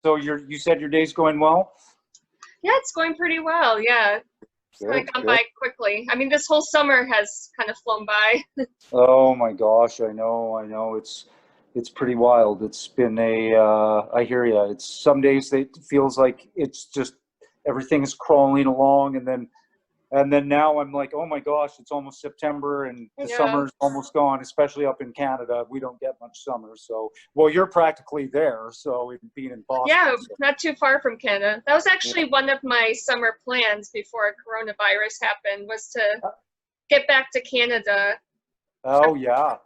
So you said your day's going well? Yeah, it's going pretty well. Yeah, it's kind Good, of gone good. by quickly. I mean, this whole summer has kind of flown by. Oh my gosh, I know. It's pretty wild. It's been I hear you. It's some days that it feels like it's just everything's crawling along, and then now I'm like, oh my gosh, it's almost September and the Yeah. summer's almost gone, especially up in Canada. We don't get much summer. So, well, you're practically there. So, being in Boston. Yeah, So, not too far from Canada. That was yeah. actually one of my summer plans before coronavirus happened, was to get back to Canada. Oh, yeah.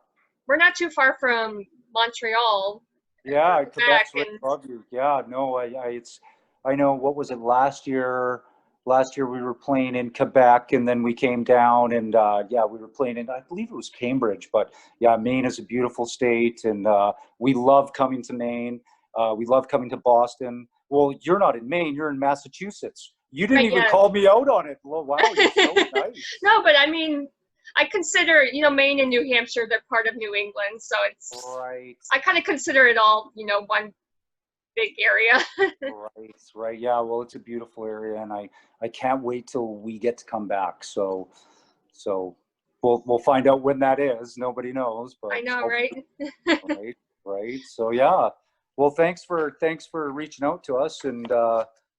We're not too far from Montreal or Yeah, Quebec, Quebec's right and above you. Yeah, no, I know. What was it last year? Last year we were playing in Quebec, and then we came down, and yeah, we were playing in, I believe it was Cambridge, but yeah, Maine is a beautiful state, and we love coming to Maine. We love coming to Boston. Well, you're not in Maine; you're in Massachusetts. You didn't right, even yeah. call me out on it. Well, wow, you're so nice. No, but I mean, I consider, Maine and New Hampshire, they're part of New England, so Right. I kind of consider it all, one big area. Right, right. Yeah, well, it's a beautiful area, and I can't wait till we get to come back. So we'll find out when that is. Nobody knows, I but know, right? hopefully, right, right. So yeah. Well, thanks for reaching out to us and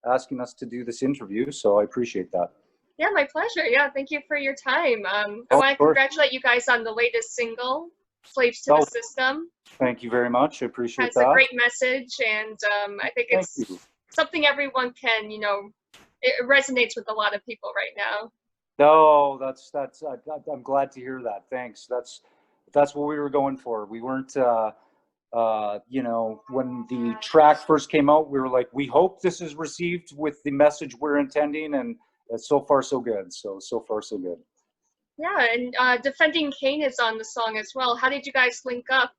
asking us to do this interview. So I appreciate that. Yeah, my pleasure. Yeah, thank you for your time. I Oh, of want to course. congratulate you guys on the latest single, Slaves to the Oh, System. thank you very much. I appreciate Has a that. great message, and I think Thank it's you. something everyone can, it resonates with a lot of people right now. No, I'm glad to hear that. Thanks. That's what we were going for. We weren't. When the track first came out, we were like, we hope this is received with the message we're intending, and so far so good. So far so good. Yeah, and Defending Cain is on the song as well. How did you guys link up?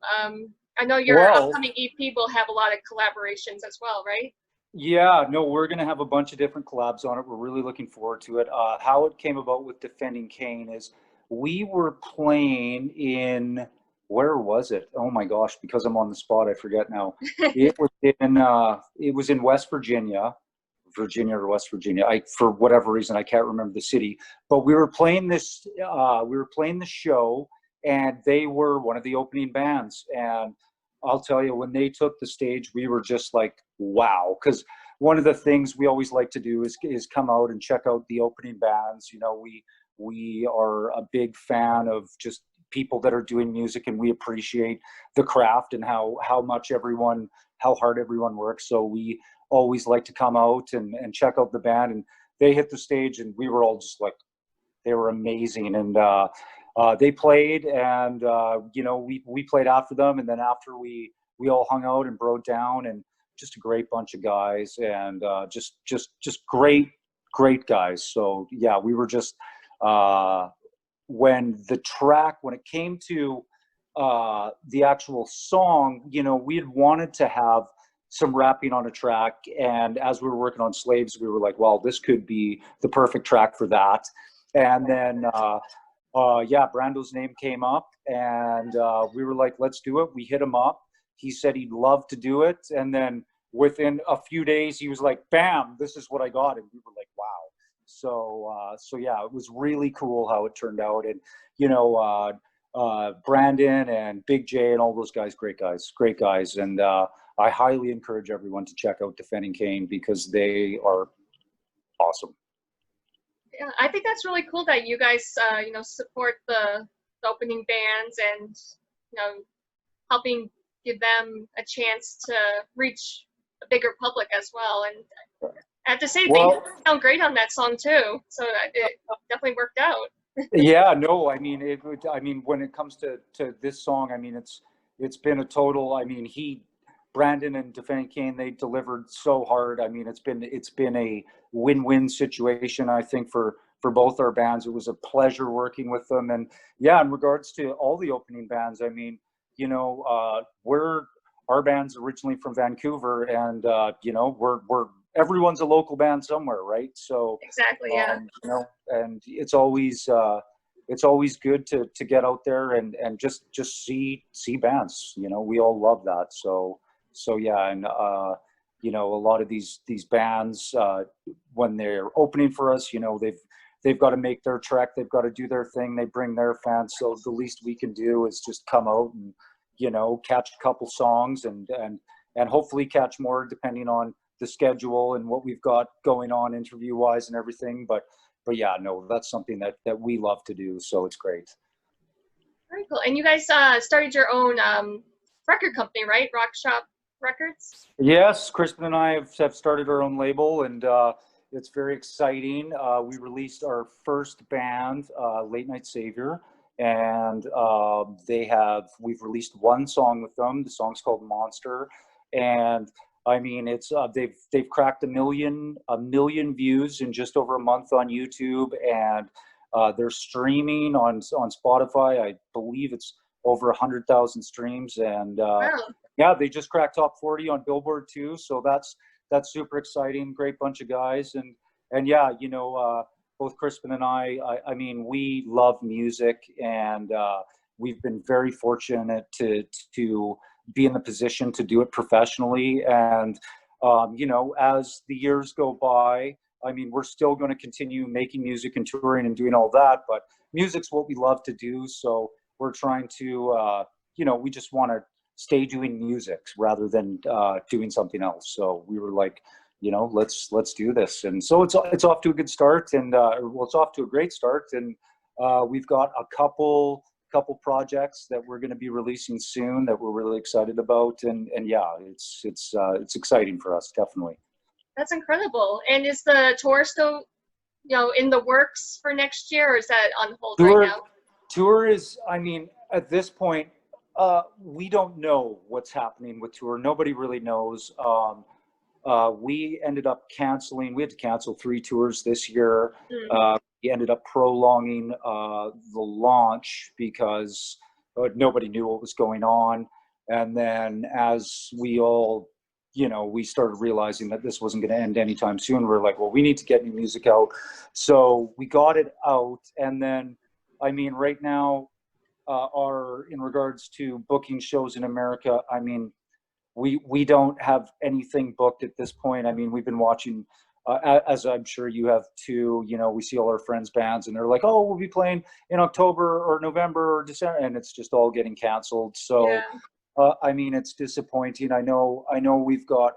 I know your Well, upcoming EP will have a lot of collaborations as well, right? yeah, no, we're gonna have a bunch of different collabs on it. We're really looking forward to it. How it came about with Defending Cain is we were playing in, where was it? Oh my gosh, because I'm on the spot, I forget now. It was in West Virginia, Virginia or West Virginia. For whatever reason I can't remember the city, but we were playing the show, and they were one of the opening bands, and I'll tell you, when they took the stage, we were just like, wow. Because one of the things we always like to do is come out and check out the opening bands. We are a big fan of just people that are doing music, and we appreciate the craft and how hard everyone works. So we always like to come out and check out the band. And they hit the stage, and we were all just like, they were amazing, and they played, and we played after them, and then after we all hung out and broke down, and just a great bunch of guys, and just great guys. So yeah, we were just when it came to the actual song, we had wanted to have some rapping on a track, and as we were working on Slaves, we were like, well, this could be the perfect track for that. And then yeah, Brando's name came up, and we were like, let's do it. We hit him up. He said he'd love to do it, and then within a few days he was like, bam, this is what I got. And we were like, wow. So yeah, it was really cool how it turned out. And Brandon and Big J and all those guys, great guys. And I highly encourage everyone to check out Defending Cain, because they are awesome. Yeah, I think that's really cool that you guys, support the opening bands, and, helping give them a chance to reach a bigger public as well. And I have to say, they Well, sound great on that song too. So it definitely worked out. yeah, no, I mean, when it comes to this song, I mean, it's been a total. I mean, Brandon and Defending Cain, they delivered so hard. I mean, it's been a win-win situation, I think, for both our bands. It was a pleasure working with them, and yeah, in regards to all the opening bands, I mean, our band's originally from Vancouver, and we're everyone's a local band somewhere, right? So Exactly. Yeah. and it's always good to get out there and just see bands. We all love that. So yeah, and you know, a lot of these bands, when they're opening for us, you know, they've got to make their trek, they've got to do their thing, they bring their fans. So the least we can do is just come out and, you know, catch a couple songs and hopefully catch more depending on the schedule and what we've got going on interview wise and everything. But yeah, no, that's something that we love to do. So it's great. Very cool. And you guys started your own record company, right? Rock Shop Records? Yes, Crispin and I have started our own label, and it's very exciting. We released our first band, Late Night Savior, and we've released one song with them. The song's called Monster, and I mean, it's they've cracked a million views in just over a month on YouTube, and they're streaming on Spotify. I believe it's over 100,000 streams, and Wow. yeah, they just cracked top 40 on Billboard too. So that's super exciting. Great bunch of guys, and yeah, you know, both Crispin and I mean, we love music, and we've been very fortunate to be in the position to do it professionally. And you know, as the years go by, I mean, we're still going to continue making music and touring and doing all that, but music's what we love to do. So we're trying to, you know, we just want to stay doing music rather than doing something else. So we were like, you know, let's do this. And so it's off to a good start, and well, it's off to a great start. And we've got a couple projects that we're going to be releasing soon that we're really excited about. And yeah, it's exciting for us, definitely. That's incredible. And is the tour still, you know, in the works for next year, or is that on hold right now? Tour is, I mean, at this point, we don't know what's happening with tour. Nobody really knows. We ended up canceling. We had to cancel 3 tours this year. We ended up prolonging the launch because nobody knew what was going on. And then as we all, you know, we started realizing that this wasn't going to end anytime soon, we're like, well, we need to get new music out. So we got it out. And then, I mean, right now, in regards to booking shows in America, I mean, we don't have anything booked at this point. I mean, we've been watching, as I'm sure you have too, you know, we see all our friends' bands and they're like, oh, we'll be playing in October or November or December, and it's just all getting canceled. So, Yeah. I mean, it's disappointing. I know we've got,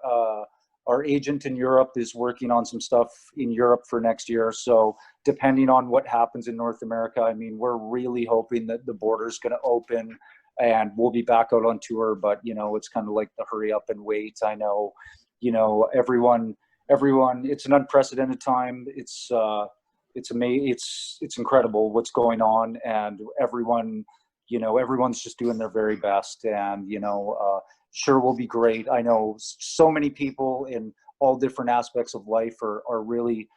our agent in Europe is working on some stuff in Europe for next year. So depending on what happens in North America, I mean, we're really hoping that the border's going to open and we'll be back out on tour. But, you know, it's kind of like the hurry up and wait. I know, you know, everyone, it's an unprecedented time. It's amazing. It's incredible what's going on, and everyone, you know, everyone's just doing their very best, and, you know, sure will be great. I know so many people in all different aspects of life are really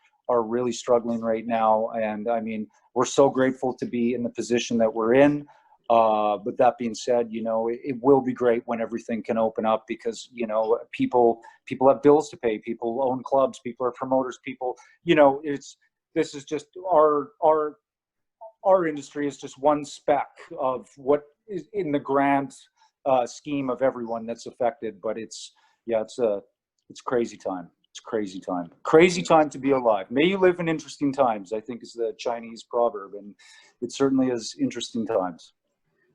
struggling right now. And I mean, we're so grateful to be in the position that we're in. But that being said, you know, it will be great when everything can open up, because, you know, people have bills to pay, people own clubs, people are promoters, people, you know, this is just our industry is just one speck of what is in the grand scheme of everyone that's affected. But it's crazy time. It's crazy time to be alive. May you live in interesting times, I think, is the Chinese proverb, and it certainly is interesting times.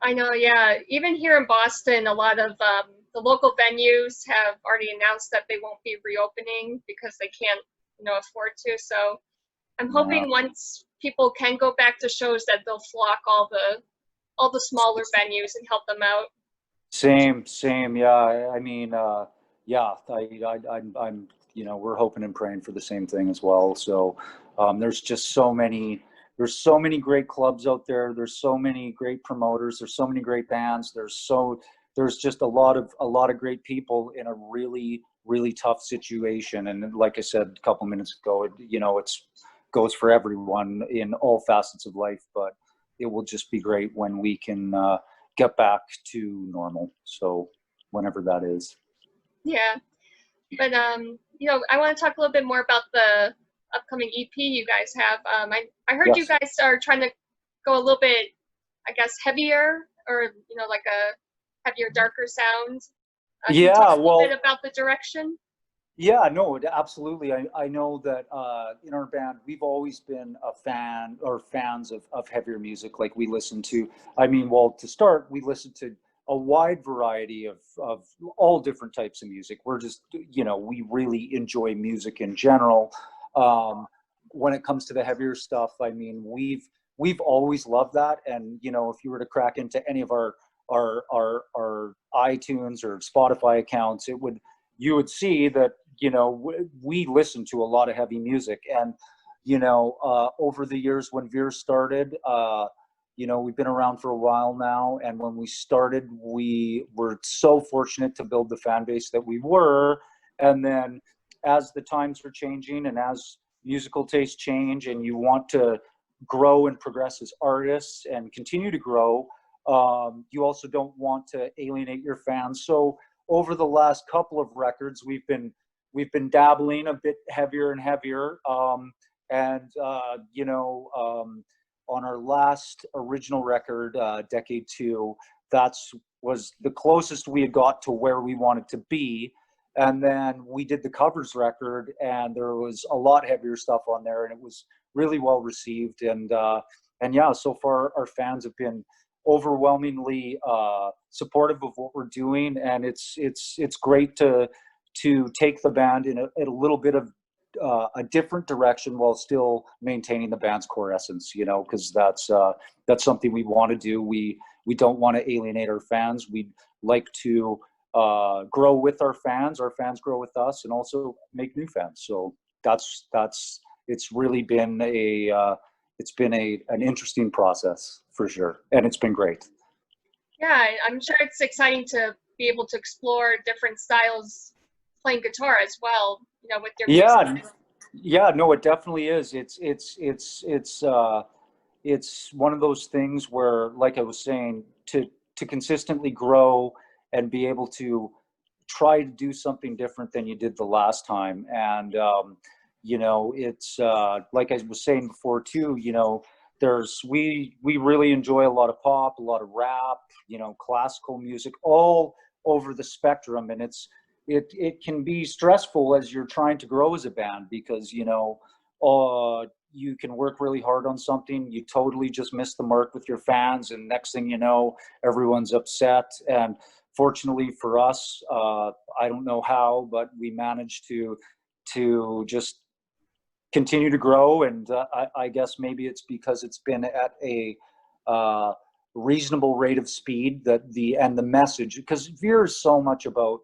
I know, yeah. Even here in Boston, a lot of the local venues have already announced that they won't be reopening because they can't, you know, afford to. So I'm hoping once people can go back to shows that they'll flock all the smaller venues and help them out. Same. Yeah, I mean, yeah, I'm, you know, we're hoping and praying for the same thing as well. So there's just so many great clubs out there. There's so many great promoters. There's so many great bands. There's just a lot of great people in a really, really tough situation. And like I said a couple minutes ago, you know, it's goes for everyone in all facets of life, but it will just be great when we can get back to normal. So whenever that is. Yeah. But, you know, I want to talk a little bit more about the upcoming EP you guys have. I heard you guys are trying to go a little bit, I guess, heavier, or, you know, like a heavier, darker sound. Can you talk a little bit about the direction? Yeah, no, absolutely. I know that in our band, we've always been a fan or fans of heavier music. Like we listen to, I mean, well, to start, we listen to a wide variety of all different types of music. We're just, you know, we really enjoy music in general. Um, when it comes to the heavier stuff, I mean, we've always loved that. And, you know, if you were to crack into any of our iTunes or Spotify accounts, it would, you would see that, you know, we listen to a lot of heavy music. And, you know, over the years when Veer started, you know, we've been around for a while now. And when we started, we were so fortunate to build the fan base that we were. And then as the times are changing and as musical tastes change and you want to grow and progress as artists and continue to grow, you also don't want to alienate your fans. So over the last couple of records, we've been dabbling a bit heavier and heavier. You know, on our last original record, Decade Two, that's was the closest we had got to where we wanted to be. And then we did the covers record, and there was a lot heavier stuff on there, and it was really well received. And yeah, so far our fans have been overwhelmingly supportive of what we're doing, and it's great to take the band in a little bit of a different direction while still maintaining the band's core essence, you know, because that's something we want to do. We don't want to alienate our fans. We'd like to grow with our fans grow with us, and also make new fans. So that's it's really been an interesting process for sure, and it's been great. Yeah, I'm sure it's exciting to be able to explore different styles playing guitar as well, you know, with your music. Yeah, yeah, no, it definitely is. It's one of those things where, like I was saying, to consistently grow and be able to try to do something different than you did the last time. And you know, it's like I was saying before too, you know, there's we really enjoy a lot of pop, a lot of rap, you know, classical music, all over the spectrum. And it can be stressful as you're trying to grow as a band, because, you know, you can work really hard on something, you totally just miss the mark with your fans, and next thing you know, everyone's upset. And fortunately for us, I don't know how, but we managed to just continue to grow. And I guess maybe it's because it's been at a reasonable rate of speed, that the message, because Veer is so much about,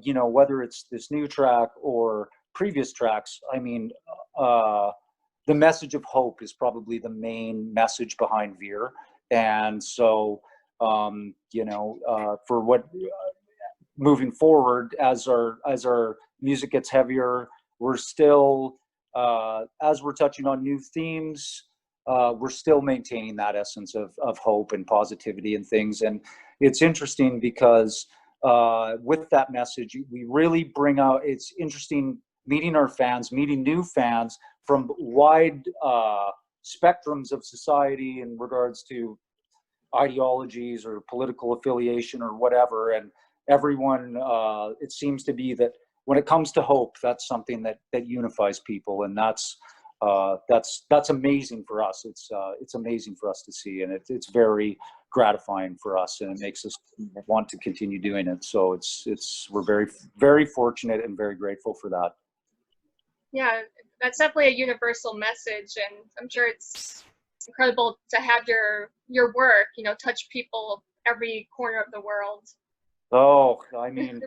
you know, whether it's this new track or previous tracks, I mean, the message of hope is probably the main message behind Veer. And so, you know, for what moving forward, as our music gets heavier, we're still, as we're touching on new themes, we're still maintaining that essence of hope and positivity and things. And it's interesting because with that message, we really bring out, it's interesting meeting our fans, meeting new fans from wide spectrums of society in regards to ideologies or political affiliation or whatever. And everyone, it seems to be that when it comes to hope, that's something that unifies people. And that's amazing for us. It's amazing for us to see, and it's very gratifying for us, and it makes us want to continue doing it. So we're very, very fortunate and very grateful for that. Yeah, that's definitely a universal message, and I'm sure it's incredible to have your work, you know, touch people every corner of the world. Oh, I mean,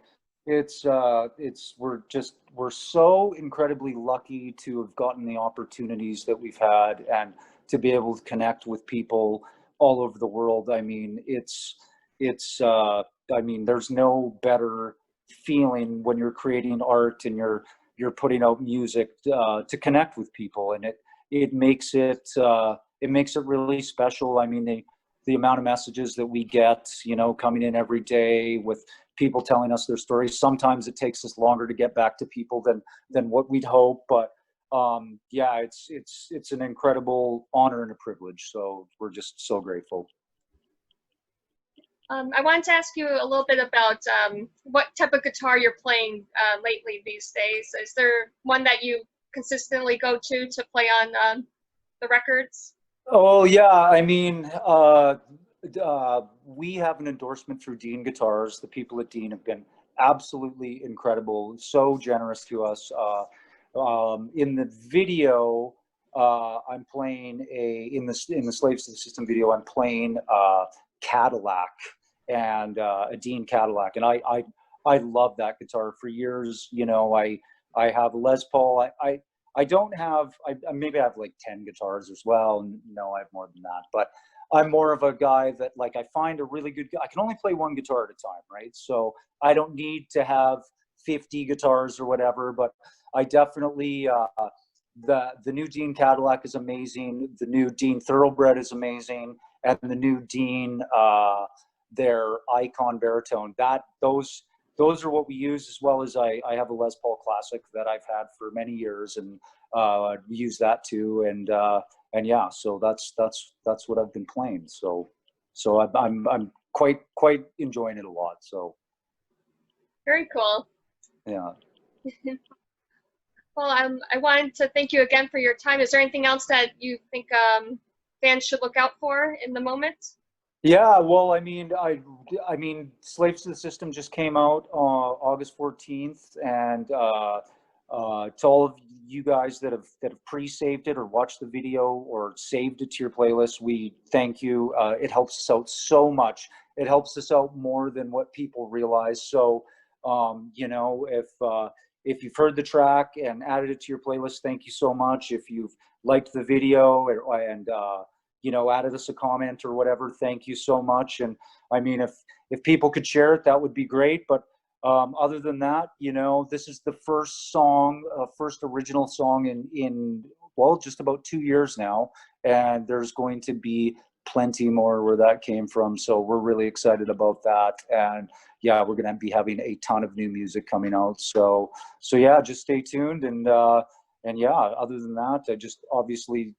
we're so incredibly lucky to have gotten the opportunities that we've had, and to be able to connect with people all over the world. I mean, I mean, there's no better feeling when you're creating art and you're putting out music to connect with people, and it makes it really special. I mean, the amount of messages that we get, you know, coming in every day with people telling us their stories. Sometimes it takes us longer to get back to people than what we'd hope, but yeah, it's an incredible honor and a privilege. So we're just so grateful. I wanted to ask you a little bit about what type of guitar you're playing lately these days. Is there one that you consistently go to play on the records? Oh yeah, I mean, we have an endorsement through Dean Guitars. The people at Dean have been absolutely incredible, so generous to us. In the video, I'm playing in the Slaves to the System video. I'm playing Cadillac and a Dean Cadillac, and I love that guitar. For years, you know, I have a Les Paul. I don't have, maybe I have like 10 guitars as well. No, I have more than that. But I'm more of a guy that, like, I find a really good, I can only play one guitar at a time, right? So I don't need to have 50 guitars or whatever, but I definitely, the new Dean Cadillac is amazing. The new Dean Thoroughbred is amazing. And the new Dean, their Icon Baritone, those are what we use, as well as I have a Les Paul Classic that I've had for many years, and we use that too. And yeah, so that's what I've been playing. So I'm quite enjoying it a lot. So very cool. Yeah. Well, I wanted to thank you again for your time. Is there anything else that you think fans should look out for in the moment? Yeah, well, I mean, Slaves to the System just came out August 14th, and to all of you guys that have pre-saved it or watched the video or saved it to your playlist, we thank you. It helps us out so much. It helps us out more than what people realize. So, you know, if you've heard the track and added it to your playlist, thank you so much. If you've liked the video and you know, added us a comment or whatever, thank you so much. And I mean, if people could share it, that would be great. But other than that, you know, this is the first song, first original song in well, just about 2 years now, and there's going to be plenty more where that came from. So we're really excited about that. And yeah, we're going to be having a ton of new music coming out. So yeah, just stay tuned. And yeah, other than that, I just obviously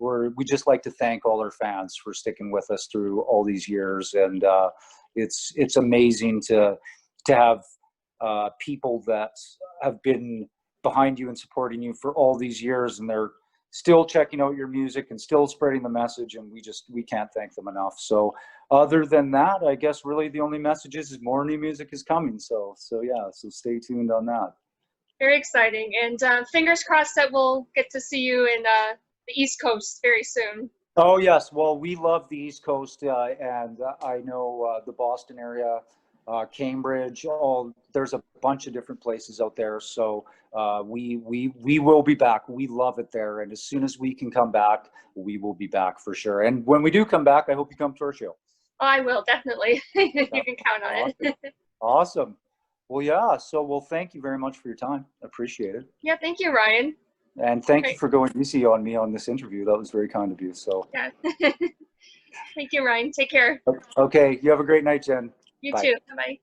we just like to thank all our fans for sticking with us through all these years. And it's amazing to have people that have been behind you and supporting you for all these years, and they're still checking out your music and still spreading the message, and we can't thank them enough. So other than that, I guess really the only message is more new music is coming. So yeah, so stay tuned on that. Very exciting, and fingers crossed that we'll get to see you in the East Coast very soon. Oh yes, well, we love the East Coast, and I know the Boston area, Cambridge. There's a bunch of different places out there. So we will be back. We love it there, and as soon as we can come back, we will be back for sure. And when we do come back, I hope you come to our show. Oh, I will, definitely. You can count on awesome. it. Awesome. Well, yeah. So, well, thank you very much for your time. Appreciate it. Yeah, thank you, Ryan. And thank you for going easy on me on this interview. That was very kind of you. So. Yeah. Thank you, Ryan. Take care. Okay. You have a great night, Jen. You too. Bye-bye.